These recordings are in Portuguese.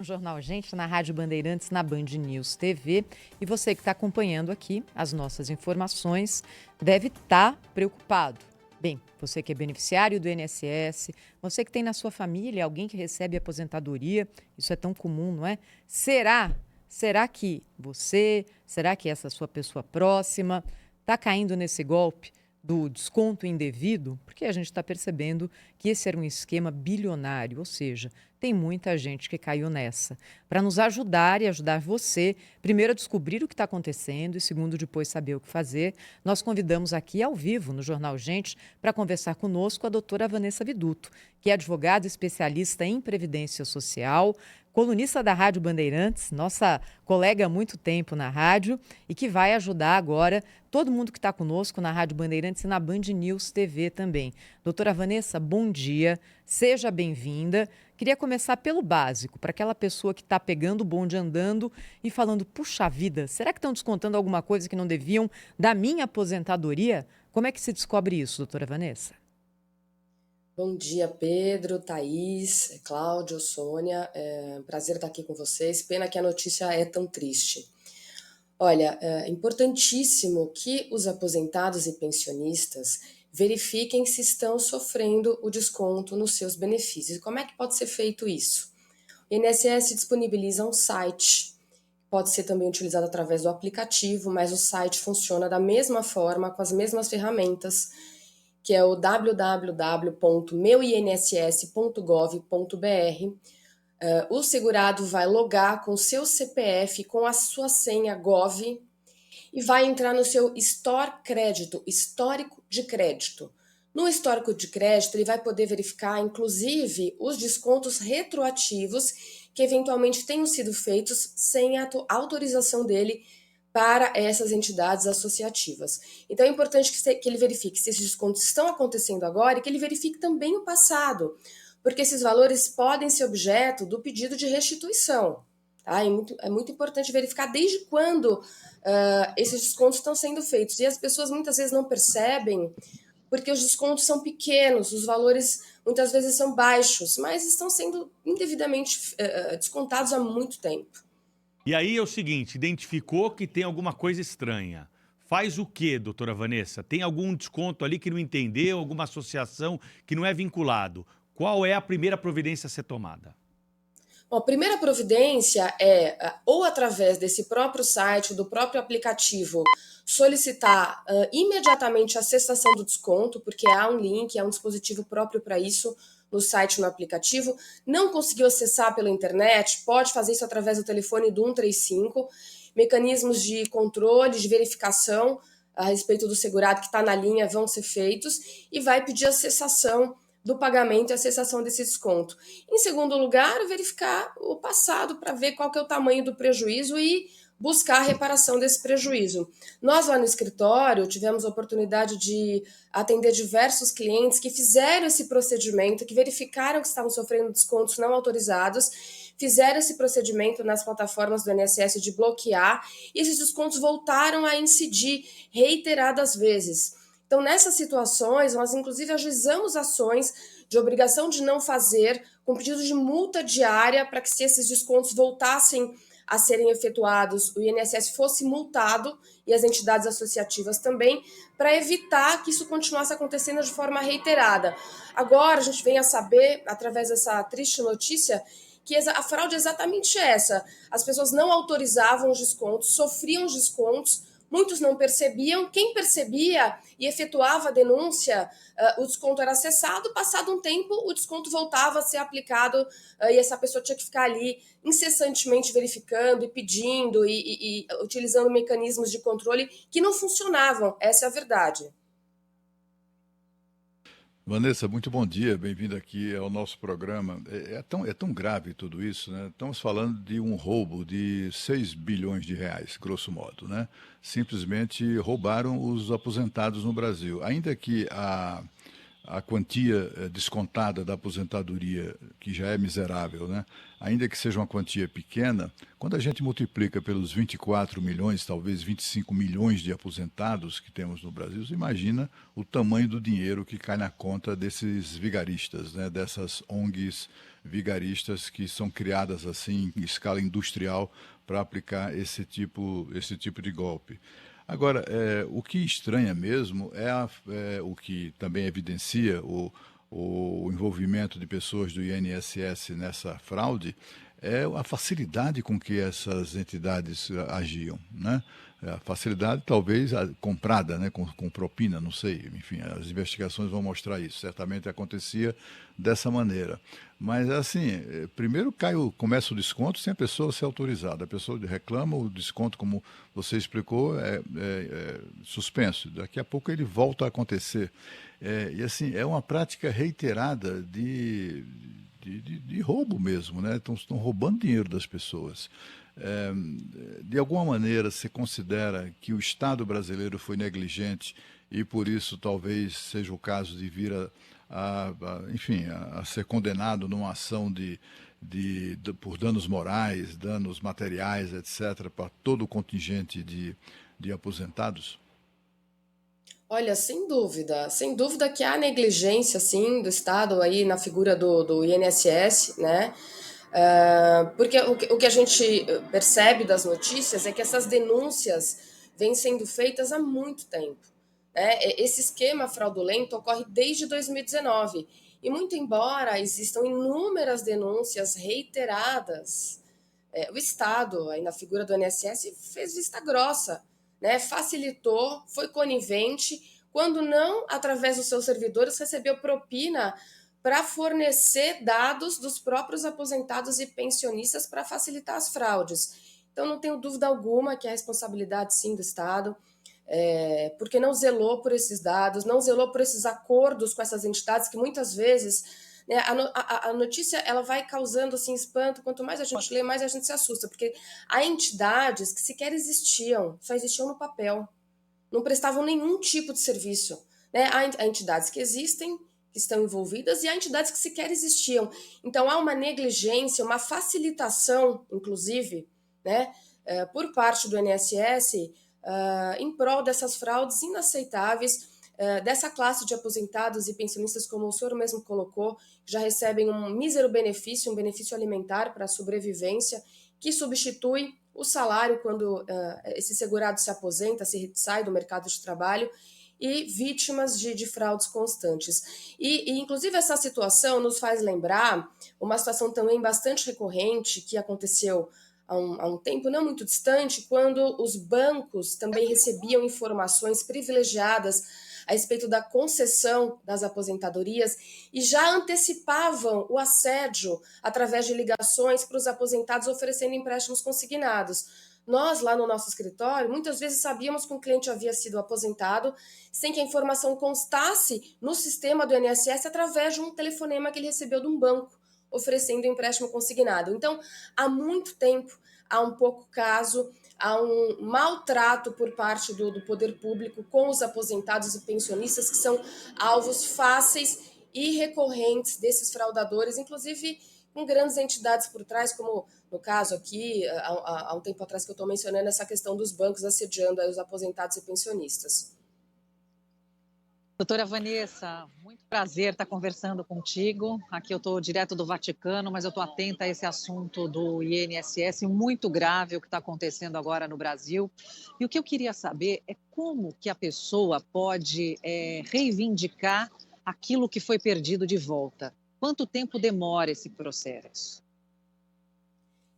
O Jornal Gente na Rádio Bandeirantes, na Band News TV. E você que está acompanhando aqui as nossas informações deve estar preocupado. Bem, você que é beneficiário do INSS, você que tem na sua família alguém que recebe aposentadoria, isso é tão comum, não é? Será que será que essa sua pessoa próxima está caindo nesse golpe do desconto indevido? Porque a gente está percebendo que esse era um esquema bilionário, ou seja, tem muita gente que caiu nessa. Para nos ajudar e ajudar você, primeiro a descobrir o que está acontecendo e segundo depois saber o que fazer, nós convidamos aqui ao vivo no Jornal Gente para conversar conosco a doutora Vanessa Viduto, que é advogada especialista em Previdência Social, colunista da Rádio Bandeirantes, nossa colega há muito tempo na rádio e que vai ajudar agora todo mundo que está conosco na Rádio Bandeirantes e na Band News TV também. Doutora Vanessa, bom dia, seja bem-vinda. Queria começar pelo básico, para aquela pessoa que está pegando o bonde andando e falando, puxa vida, será que estão descontando alguma coisa que não deviam da minha aposentadoria? Como é que se descobre isso, doutora Vanessa? Bom dia, Pedro, Thaís, Cláudio, Sônia. É um prazer estar aqui com vocês. Pena que a notícia é tão triste. Olha, é importantíssimo que os aposentados e pensionistas verifiquem se estão sofrendo o desconto nos seus benefícios. E como é que pode ser feito isso? O INSS disponibiliza um site, pode ser também utilizado através do aplicativo, mas o site funciona da mesma forma, com as mesmas ferramentas, que é o www.meuinss.gov.br. O segurado vai logar com o seu CPF, com a sua senha Gov, e vai entrar no seu Store Crédito, histórico de crédito. No histórico de crédito, ele vai poder verificar, inclusive, os descontos retroativos que eventualmente tenham sido feitos sem a autorização dele para essas entidades associativas. Então é importante que ele verifique se esses descontos estão acontecendo agora e que ele verifique também o passado, porque esses valores podem ser objeto do pedido de restituição. Tá? É muito importante verificar desde quando esses descontos estão sendo feitos. E as pessoas muitas vezes não percebem, porque os descontos são pequenos, os valores muitas vezes são baixos, mas estão sendo indevidamente descontados há muito tempo. E aí é o seguinte, identificou que tem alguma coisa estranha. Faz o quê, doutora Vanessa? Tem algum desconto ali que não entendeu, alguma associação que não é vinculado? Qual é a primeira providência a ser tomada? Bom, a primeira providência é, ou através desse próprio site, do próprio aplicativo, solicitar imediatamente a cessação do desconto, porque há um link, há um dispositivo próprio para isso no site e no aplicativo. Não conseguiu acessar pela internet, pode fazer isso através do telefone do 135, mecanismos de controle, de verificação a respeito do segurado que está na linha vão ser feitos e vai pedir a cessação do pagamento e a cessação desse desconto. Em segundo lugar, verificar o passado para ver qual que é o tamanho do prejuízo e buscar a reparação desse prejuízo. Nós lá no escritório tivemos a oportunidade de atender diversos clientes que fizeram esse procedimento, que verificaram que estavam sofrendo descontos não autorizados, fizeram esse procedimento nas plataformas do INSS de bloquear e esses descontos voltaram a incidir reiteradas vezes. Então, nessas situações, nós inclusive ajuizamos ações de obrigação de não fazer, com pedido de multa diária, para que se esses descontos voltassem a serem efetuados, o INSS fosse multado e as entidades associativas também, para evitar que isso continuasse acontecendo de forma reiterada. Agora, a gente vem a saber, através dessa triste notícia, que a fraude é exatamente essa. As pessoas não autorizavam os descontos, sofriam os descontos, muitos não percebiam. Quem percebia e efetuava a denúncia, o desconto era cessado. Passado um tempo, o desconto voltava a ser aplicado e essa pessoa tinha que ficar ali incessantemente verificando e pedindo e utilizando mecanismos de controle que não funcionavam. Essa é a verdade. Vanessa, muito bom dia, bem-vindo aqui ao nosso programa. É tão grave tudo isso, né? Estamos falando de um roubo de 6 bilhões de reais, grosso modo, né? Simplesmente roubaram os aposentados no Brasil. Ainda que a quantia descontada da aposentadoria, que já é miserável, né? Ainda que seja uma quantia pequena, quando a gente multiplica pelos 24 milhões, talvez 25 milhões de aposentados que temos no Brasil, você imagina o tamanho do dinheiro que cai na conta desses vigaristas, né? Dessas ONGs vigaristas que são criadas assim em escala industrial para aplicar esse tipo de golpe. Agora, o que estranha mesmo é o que também evidencia o envolvimento de pessoas do INSS nessa fraude, é a facilidade com que essas entidades agiam, né? A facilidade talvez comprada, né, com propina, não sei, enfim, as investigações vão mostrar isso, certamente acontecia dessa maneira. Mas assim, primeiro começa o desconto sem a pessoa ser autorizada, a pessoa reclama, o desconto, como você explicou, é suspenso, daqui a pouco ele volta a acontecer. E assim, é uma prática reiterada de roubo mesmo, né? Estão roubando dinheiro das pessoas. De alguma maneira, você considera que o Estado brasileiro foi negligente e por isso talvez seja o caso de vir enfim, a ser condenado numa ação por danos morais, danos materiais, etc., para todo o contingente de aposentados? Olha, sem dúvida que há negligência, sim, do Estado aí na figura do INSS, né? Porque o que a gente percebe das notícias é que essas denúncias vêm sendo feitas há muito tempo, né? Esse esquema fraudulento ocorre desde 2019 e muito embora existam inúmeras denúncias reiteradas, o Estado, aí na figura do INSS, fez vista grossa, né? Facilitou, foi conivente, quando não, através dos seus servidores, recebeu propina para fornecer dados dos próprios aposentados e pensionistas para facilitar as fraudes. Então, não tenho dúvida alguma que é a responsabilidade, sim, do Estado, porque não zelou por esses dados, não zelou por esses acordos com essas entidades que muitas vezes, né, a notícia ela vai causando assim espanto, quanto mais a gente lê, mais a gente se assusta, porque há entidades que sequer existiam, só existiam no papel, não prestavam nenhum tipo de serviço, né? Há entidades que existem, que estão envolvidas, e há entidades que sequer existiam. Então há uma negligência, uma facilitação, inclusive, né, por parte do INSS, em prol dessas fraudes inaceitáveis, dessa classe de aposentados e pensionistas, como o senhor mesmo colocou, que já recebem um mísero benefício, um benefício alimentar para a sobrevivência, que substitui o salário quando esse segurado se aposenta, se sai do mercado de trabalho, e vítimas de fraudes constantes. Inclusive, essa situação nos faz lembrar uma situação também bastante recorrente que aconteceu há um tempo não muito distante, quando os bancos também recebiam informações privilegiadas a respeito da concessão das aposentadorias e já antecipavam o assédio através de ligações para os aposentados oferecendo empréstimos consignados. Nós, lá no nosso escritório, muitas vezes sabíamos que um cliente havia sido aposentado sem que a informação constasse no sistema do INSS através de um telefonema que ele recebeu de um banco oferecendo empréstimo consignado. Então, há muito tempo, há um pouco caso, há um maltrato por parte do poder público com os aposentados e pensionistas, que são alvos fáceis e recorrentes desses fraudadores, inclusive com grandes entidades por trás, como no caso aqui, há um tempo atrás que eu estou mencionando essa questão dos bancos assediando aí os aposentados e pensionistas. Doutora Vanessa, muito prazer estar conversando contigo. Aqui eu estou direto do Vaticano, mas eu estou atenta a esse assunto do INSS, muito grave o que está acontecendo agora no Brasil. E o que eu queria saber é como que a pessoa pode reivindicar aquilo que foi perdido de volta. Quanto tempo demora esse processo?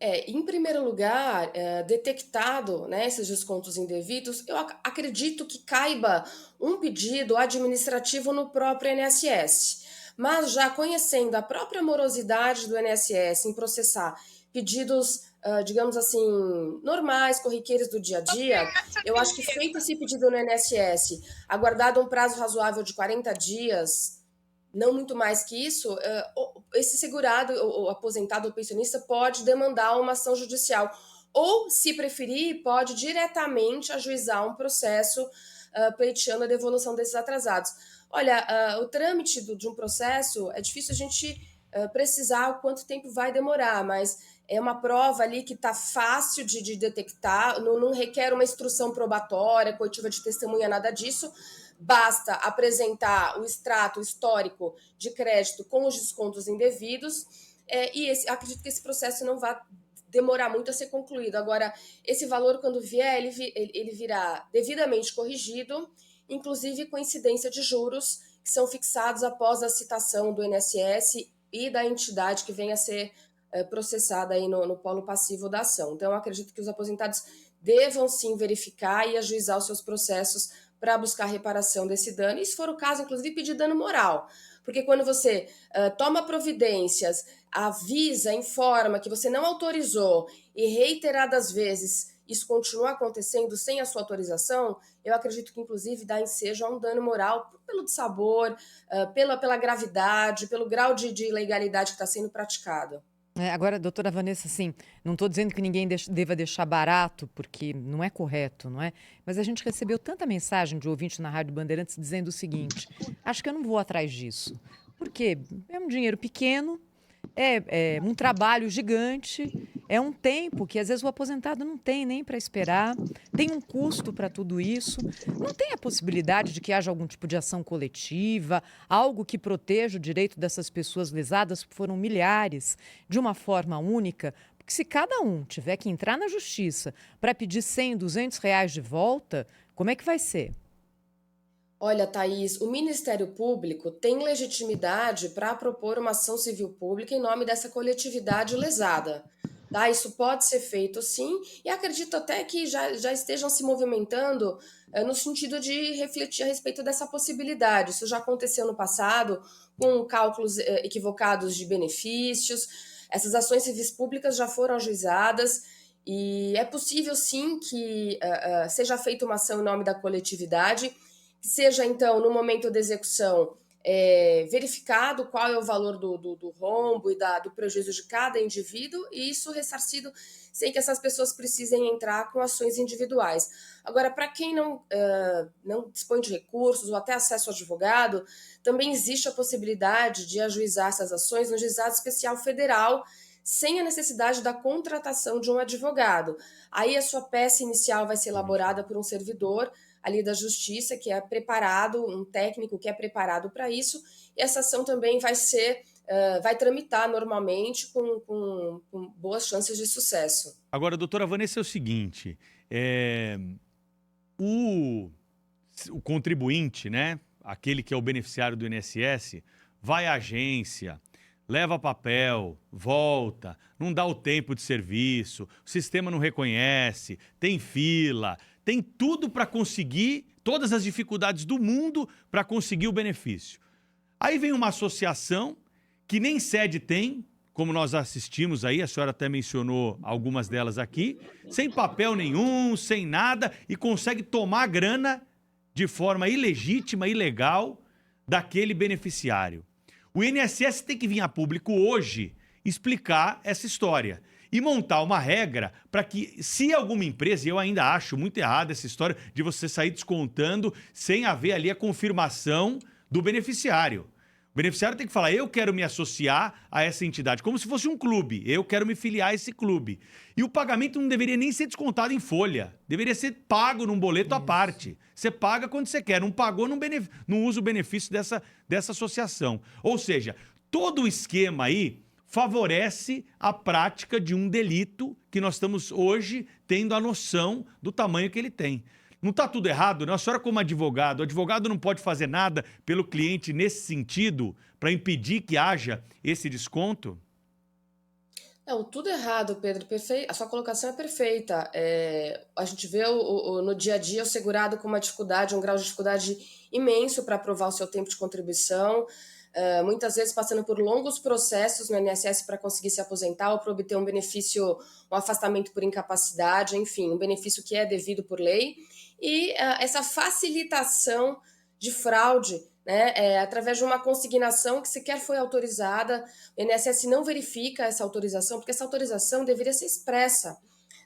Em primeiro lugar, detectado, né, esses descontos indevidos, eu acredito que caiba um pedido administrativo no próprio INSS. Mas já conhecendo a própria morosidade do INSS em processar pedidos, digamos assim, normais, corriqueiros do dia a dia, eu acho que feito esse pedido no INSS, aguardado um prazo razoável de 40 dias, não muito mais que isso, esse segurado, o aposentado ou pensionista pode demandar uma ação judicial ou, se preferir, pode diretamente ajuizar um processo pleiteando a devolução desses atrasados. Olha, o trâmite de um processo é difícil a gente precisar o quanto tempo vai demorar, mas é uma prova ali que está fácil de detectar, não requer uma instrução probatória, coitiva de testemunha, nada disso. Basta apresentar o extrato histórico de crédito com os descontos indevidos, acredito que esse processo não vai demorar muito a ser concluído. Agora, esse valor, quando vier, ele virá devidamente corrigido, inclusive com incidência de juros, que são fixados após a citação do INSS e da entidade que venha a ser processada aí no polo passivo da ação. Então, eu acredito que os aposentados devam sim verificar e ajuizar os seus processos para buscar reparação desse dano, e se for o caso, inclusive, pedir dano moral. Porque quando você toma providências, avisa, informa que você não autorizou e reiteradas vezes isso continua acontecendo sem a sua autorização, eu acredito que, inclusive, dá ensejo a um dano moral pelo dissabor, pela gravidade, pelo grau de ilegalidade que está sendo praticado. Agora, doutora Vanessa, assim, não estou dizendo que ninguém deva deixar barato, porque não é correto, não é? Mas a gente recebeu tanta mensagem de ouvinte na Rádio Bandeirantes dizendo o seguinte: acho que eu não vou atrás disso, porque é um dinheiro pequeno, é um trabalho gigante, é um tempo que às vezes o aposentado não tem nem para esperar, tem um custo para tudo isso. Não tem a possibilidade de que haja algum tipo de ação coletiva, algo que proteja o direito dessas pessoas lesadas, que foram milhares, de uma forma única? Porque se cada um tiver que entrar na justiça para pedir 100, 200 reais de volta, como é que vai ser? Olha, Thaís, o Ministério Público tem legitimidade para propor uma ação civil pública em nome dessa coletividade lesada. Tá? Isso pode ser feito sim, e acredito até que já estejam se movimentando no sentido de refletir a respeito dessa possibilidade. Isso já aconteceu no passado, com cálculos equivocados de benefícios. Essas ações civis públicas já foram ajuizadas, e é possível sim que seja feita uma ação em nome da coletividade, seja, então, no momento da execução, verificado qual é o valor do rombo e do prejuízo de cada indivíduo, e isso ressarcido sem que essas pessoas precisem entrar com ações individuais. Agora, para quem não dispõe de recursos ou até acesso ao advogado, também existe a possibilidade de ajuizar essas ações no Juizado Especial Federal, sem a necessidade da contratação de um advogado. Aí a sua peça inicial vai ser elaborada por um servidor ali da Justiça, que é preparado, um técnico que é preparado para isso, e essa ação também vai tramitar normalmente com boas chances de sucesso. Agora, doutora Vanessa, é o seguinte, o contribuinte, né, aquele que é o beneficiário do INSS, vai à agência, leva papel, volta, não dá o tempo de serviço, o sistema não reconhece, tem fila, tem tudo para conseguir, todas as dificuldades do mundo para conseguir o benefício. Aí vem uma associação que nem sede tem, como nós assistimos aí, a senhora até mencionou algumas delas aqui, sem papel nenhum, sem nada, e consegue tomar grana de forma ilegítima, ilegal, daquele beneficiário. O INSS tem que vir a público hoje explicar essa história e montar uma regra para que, se alguma empresa, e eu ainda acho muito errada essa história de você sair descontando sem haver ali a confirmação do beneficiário. O beneficiário tem que falar: eu quero me associar a essa entidade, como se fosse um clube, eu quero me filiar a esse clube. E o pagamento não deveria nem ser descontado em folha, deveria ser pago num boleto à parte. Você paga quando você quer, não pagou, não usa o benefício dessa associação. Ou seja, todo o esquema aí favorece a prática de um delito que nós estamos hoje tendo a noção do tamanho que ele tem. Não está tudo errado, né? A senhora, como advogado, o advogado não pode fazer nada pelo cliente nesse sentido para impedir que haja esse desconto? Não, tudo errado, Pedro. A sua colocação é perfeita. A gente vê no dia a dia o segurado com uma dificuldade, um grau de dificuldade imenso para aprovar o seu tempo de contribuição, muitas vezes passando por longos processos no INSS para conseguir se aposentar ou para obter um benefício, um afastamento por incapacidade, enfim, um benefício que é devido por lei. E essa facilitação de fraude, né, através de uma consignação que sequer foi autorizada, o INSS não verifica essa autorização, porque essa autorização deveria ser expressa.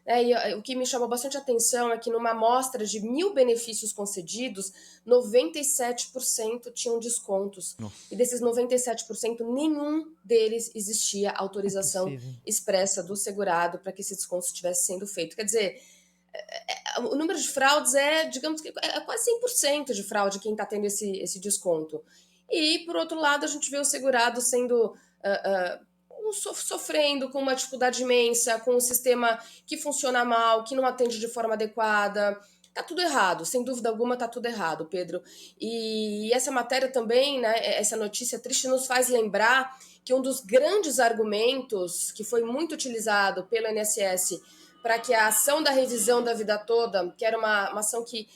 E o que me chamou bastante atenção é que numa amostra de 1.000 benefícios concedidos, 97% tinham descontos. Nossa. E desses 97%, nenhum deles existia É autorização possível. expressa do segurado para que esse desconto estivesse sendo feito. Quer dizer, o número de fraudes digamos que é quase 100% de fraude quem está tendo esse desconto. E, por outro lado, a gente vê o segurado sendo sofrendo com uma dificuldade imensa, com um sistema que funciona mal, que não atende de forma adequada. Tá tudo errado, sem dúvida alguma tá tudo errado, Pedro. E essa matéria também, né, essa notícia triste nos faz lembrar que um dos grandes argumentos que foi muito utilizado pelo INSS para que a ação da revisão da vida toda, que era uma ação que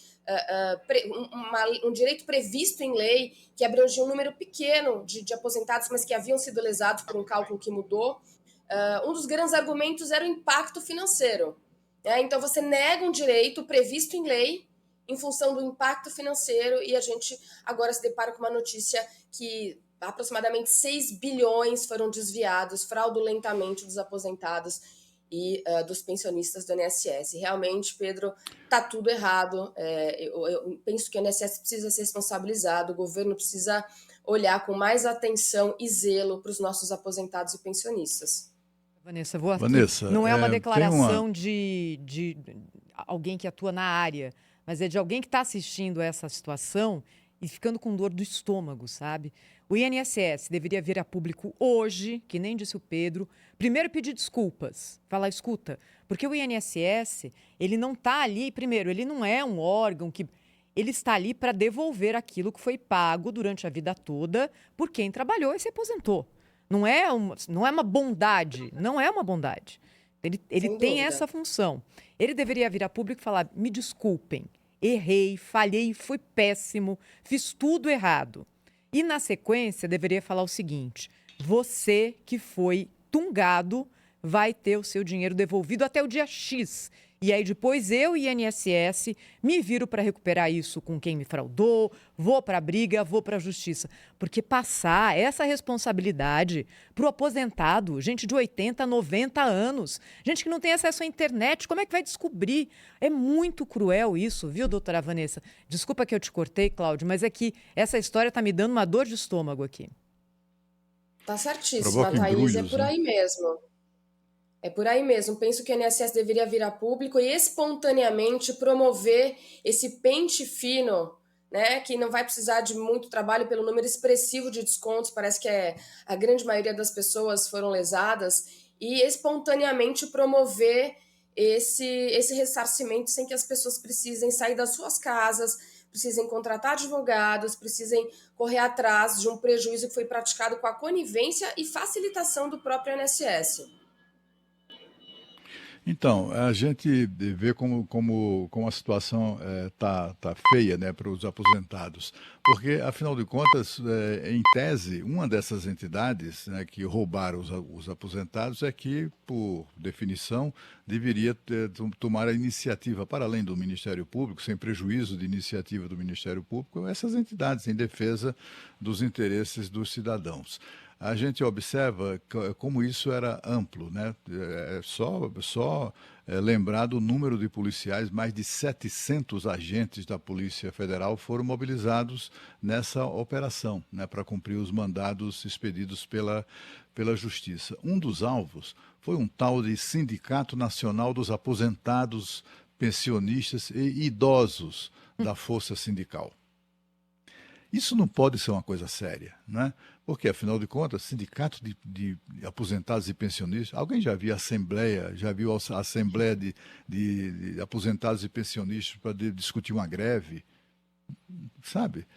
um direito previsto em lei, que abrangia um número pequeno de aposentados, mas que haviam sido lesados por um cálculo que mudou, um dos grandes argumentos era o impacto financeiro. Então, você nega um direito previsto em lei em função do impacto financeiro, e a gente agora se depara com uma notícia que aproximadamente 6 bilhões foram desviados fraudulentamente dos aposentados e dos pensionistas do INSS. Realmente, Pedro, está tudo errado. Eu penso que o INSS precisa ser responsabilizado, o governo precisa olhar com mais atenção e zelo para os nossos aposentados e pensionistas. Vanessa, vou aqui. Vanessa, Não é uma tem declaração de alguém que atua na área, mas é de alguém que está assistindo essa situação e ficando com dor do estômago, sabe? O INSS deveria vir a público hoje, que nem disse o Pedro, primeiro pedir desculpas, falar, escuta, porque o INSS, ele não está ali, primeiro, ele não é um órgão que... Ele está ali para devolver aquilo que foi pago durante a vida toda por quem trabalhou e se aposentou. Não é uma bondade, não é uma bondade. Ele tem dúvida. essa função. Ele deveria vir a público e falar, me desculpem, errei, falhei, fui péssimo, fiz tudo errado. E, na sequência, deveria falar o seguinte, você que foi tungado vai ter o seu dinheiro devolvido até o dia X. E aí depois eu e INSS me viro para recuperar isso com quem me fraudou, vou para a briga, vou para a justiça. Porque passar essa responsabilidade para o aposentado, gente de 80, 90 anos, gente que não tem acesso à internet, como é que vai descobrir? É muito cruel isso, viu, doutora Vanessa? Desculpa que eu te cortei, Cláudio, mas é que essa história está me dando uma dor de estômago aqui. Tá certíssima, Provoca Thaís, embrulhos, é por né? aí mesmo. É por aí mesmo. Penso que o INSS deveria vir a público e espontaneamente promover esse pente fino, né, que não vai precisar de muito trabalho pelo número expressivo de descontos, parece que a grande maioria das pessoas foram lesadas, e espontaneamente promover esse ressarcimento sem que as pessoas precisem sair das suas casas, precisem contratar advogados, precisem correr atrás de um prejuízo que foi praticado com a conivência e facilitação do próprio INSS. Então, a gente vê como a situação tá feia, né, para os aposentados, porque, afinal de contas, em tese, uma dessas entidades, né, que roubaram os aposentados é que, por definição, deveria tomar a iniciativa, para além do Ministério Público, sem prejuízo de iniciativa do Ministério Público, essas entidades em defesa dos interesses dos cidadãos. A gente observa como isso era amplo, né? Só lembrar do número de policiais, mais de 700 agentes da Polícia Federal foram mobilizados nessa operação, né, para cumprir os mandados expedidos pela Justiça. Um dos alvos foi um tal de Sindicato Nacional dos Aposentados, Pensionistas e Idosos da Força Sindical. Isso não pode ser uma coisa séria, né? Porque, afinal de contas, sindicato de aposentados e pensionistas, alguém já viu a Assembleia de Aposentados e Pensionistas para discutir uma greve? Sabe?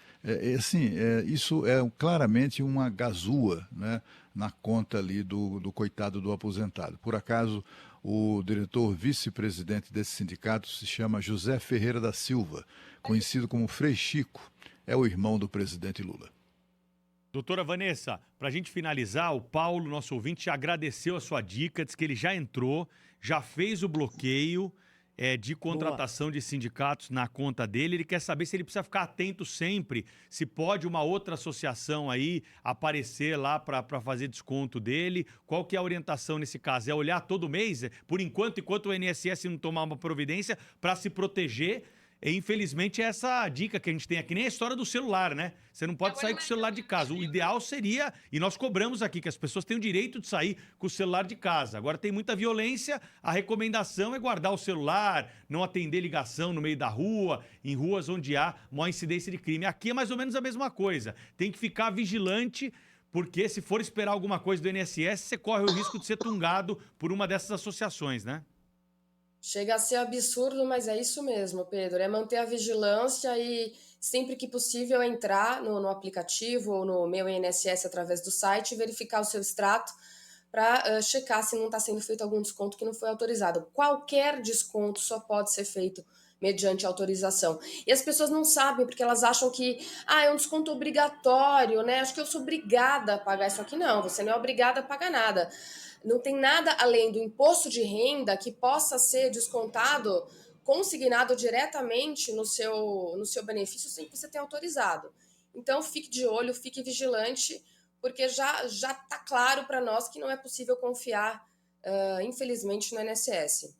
Isso é claramente uma gazua, né, na conta ali do coitado do aposentado. Por acaso, o diretor vice-presidente desse sindicato se chama José Ferreira da Silva, conhecido como Frei Chico. É o irmão do presidente Lula. Doutora Vanessa, para a gente finalizar, o Paulo, nosso ouvinte, já agradeceu a sua dica, disse que ele já entrou, já fez o bloqueio de contratação de sindicatos na conta dele. Ele quer saber se ele precisa ficar atento sempre, se pode uma outra associação aí aparecer lá para fazer desconto dele. Qual que é a orientação nesse caso? É olhar todo mês, por enquanto o INSS não tomar uma providência para se proteger? E, infelizmente, é essa dica que a gente tem aqui, nem a história do celular, né? Você não pode sair com o celular de casa. O ideal seria, e nós cobramos aqui, que as pessoas têm o direito de sair com o celular de casa. Agora tem muita violência, a recomendação é guardar o celular, não atender ligação no meio da rua, em ruas onde há maior incidência de crime. Aqui é mais ou menos a mesma coisa. Tem que ficar vigilante, porque se for esperar alguma coisa do INSS, você corre o risco de ser tungado por uma dessas associações, né? Chega a ser absurdo, mas é isso mesmo, Pedro. É manter a vigilância e, sempre que possível, entrar no aplicativo ou no Meu INSS através do site e verificar o seu extrato para checar se não está sendo feito algum desconto que não foi autorizado. Qualquer desconto só pode ser feito mediante autorização. E as pessoas não sabem, porque elas acham que é um desconto obrigatório, né? Acho que eu sou obrigada a pagar isso aqui. Não, você não é obrigada a pagar nada. Não tem nada além do imposto de renda que possa ser descontado, consignado diretamente no seu benefício sem que você tenha autorizado. Então, fique de olho, fique vigilante, porque já está claro para nós que não é possível confiar, infelizmente, no INSS.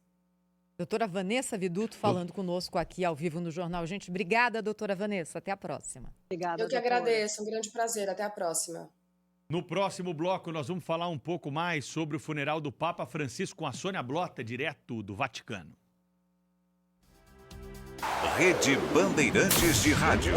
Doutora Vanessa Viduto falando conosco aqui ao vivo no Jornal Gente. Obrigada, doutora Vanessa. Até a próxima. Obrigada, Eu que doutora. agradeço, um grande prazer. Até a próxima. No próximo bloco, nós vamos falar um pouco mais sobre o funeral do Papa Francisco com a Sônia Blota, direto do Vaticano. Rede Bandeirantes de Rádio.